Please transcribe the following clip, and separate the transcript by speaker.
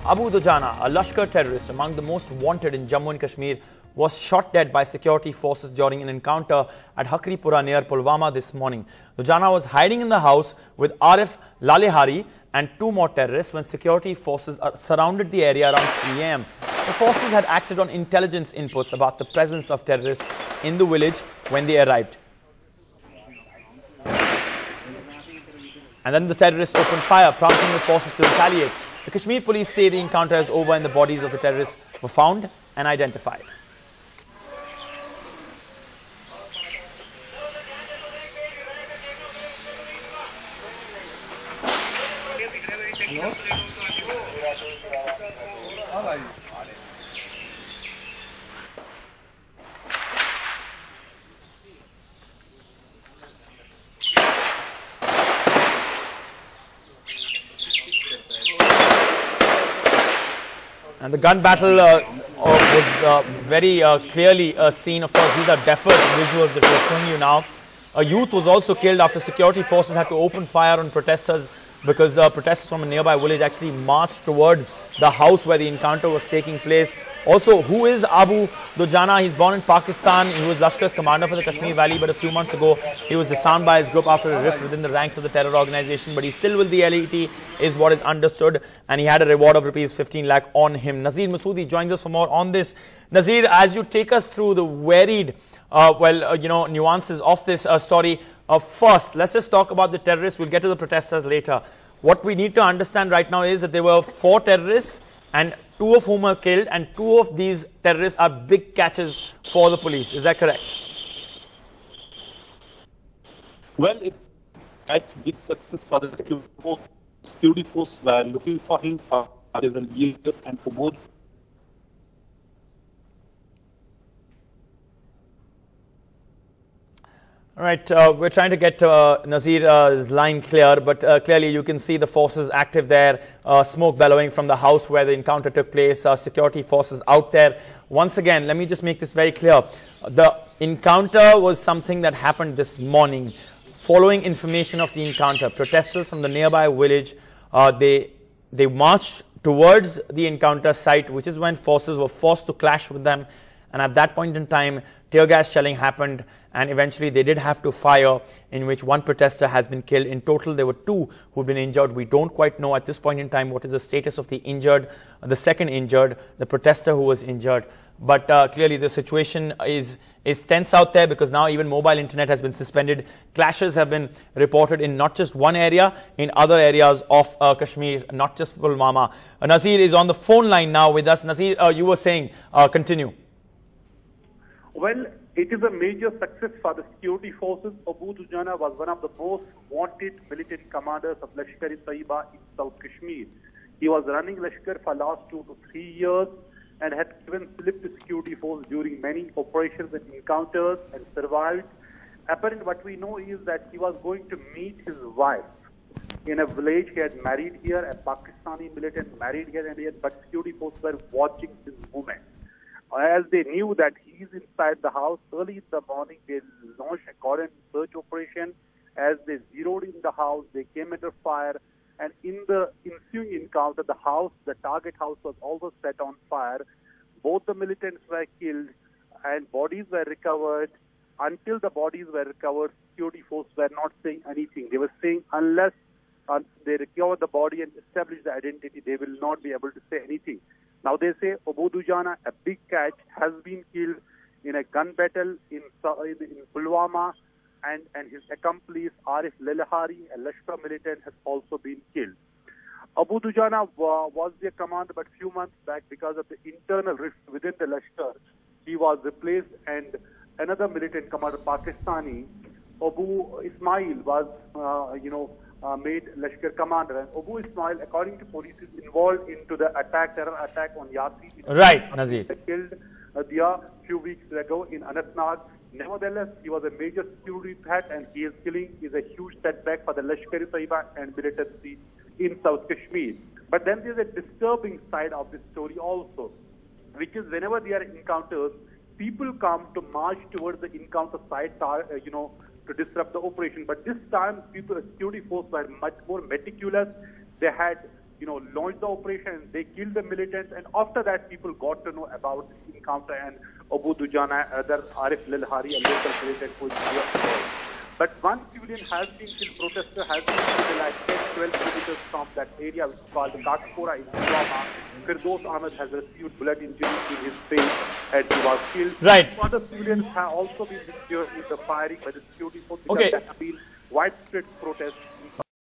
Speaker 1: Abu Dujana, a Lashkar terrorist among the most wanted in Jammu and Kashmir, was shot dead by security forces during an encounter at Hakripura near Pulwama this morning. Dujana was hiding in the house with Arif Lalehari and two more terrorists when security forces surrounded the area around 3 a.m. The forces had acted on intelligence inputs about the presence of terrorists in the village when they arrived. And then the terrorists opened fire, prompting the forces to retaliate. The Kashmir police say the encounter is over and the bodies of the terrorists were found and identified. And the gun battle was very clearly seen. Of course, these are deferred visuals that we're showing you now. A youth was also killed after security forces had to open fire on protesters because protesters from a nearby village actually marched towards the house where the encounter was taking place. Also, who is Abu Dujana? He's born in Pakistan. He was Lashkar's commander for the Kashmir Valley, but a few months ago, he was disarmed by his group after a rift within the ranks of the terror organization. But he's still with the LET, is what is understood, and he had a reward of rupees 15 lakh on him. Nazir Masoodi joins us for more on this. Nazir, as you take us through the varied, nuances of this story, first, let's just talk about the terrorists. We'll get to the protesters later. What we need to understand right now is that there were 4 terrorists and 2 of whom were killed, and 2 of these terrorists are big catches for the police. Is that correct?
Speaker 2: Well, it's a big success for the security force. Were looking for him for several years and for more.
Speaker 1: All right, we're trying to get Nazir's line clear, but clearly you can see the forces active there, smoke bellowing from the house where the encounter took place, security forces out there. Once again, let me just make this very clear. The encounter was something that happened this morning. Following information of the encounter, protesters from the nearby village, they marched towards the encounter site, which is when forces were forced to clash with them. And at that point in time, tear gas shelling happened, and eventually they did have to fire, in which 1 protester has been killed. In total, there were 2 who've been injured. We don't quite know at this point in time what is the status of the injured, the second injured, the protester who was injured. But clearly the situation is tense out there, because now even mobile internet has been suspended. Clashes have been reported in not just one area, in other areas of Kashmir, not just Pulwama. Nazir is on the phone line now with us. Nazir, you were saying, continue.
Speaker 3: Well, it is a major success for the security forces. Abu Dujana was one of the most wanted military commanders of Lashkar-e-Taiba in South Kashmir. He was running Lashkar for last 2 to 3 years and had given slip to security force during many operations and encounters and survived. Apparently, what we know is that he was going to meet his wife in a village. He had married here, a Pakistani militant married here, but security forces were watching this movement. As they knew that he is inside the house, early in the morning they launched a cordon search operation. As they zeroed in the house, they came under fire, and in the ensuing encounter, the target house was also set on fire. Both the militants were killed and bodies were recovered. Until the bodies were recovered, security forces were not saying anything. They were saying unless they recover the body and establish the identity, they will not be able to say anything. Now they say Abu Dujana, a big catch, has been killed in a gun battle in Pulwama, and his accomplice Arif Lalehari, a Lashkar militant, has also been killed. Abu Dujana was their commander, but few months back, because of the internal rifts within the Lashkar, he was replaced, and another militant commander, Pakistani, Abu Ismail, was made Lashkar commander. And Abu Ismail, according to police, is involved into the terror attack on Yasi.
Speaker 1: Right, Nazir.
Speaker 3: Killed a few weeks ago in Anantnag. Nevertheless, he was a major security threat, and his killing is a huge setback for the Lashkar-e-Taiba and militancy in South Kashmir. But then there's a disturbing side of this story also, which is whenever there are encounters, people come to march towards the encounter site, to disrupt the operation. But this time, security forces were much more meticulous. They had launched the operation. They killed the militants, and after that, people got to know about this encounter. And Abu Dujana, other Arif Lilhari, a local militant who is here. But one civilian has been killed, protester has been killed like 10-12 kilometers from that area, which is called Hakripura in Pulwama. Firdaus Ahmed has received blood injuries in his face and he was killed.
Speaker 1: Right.
Speaker 3: Other civilians have also been injured in the firing by the security forces.
Speaker 1: Okay.
Speaker 3: There have been widespread protests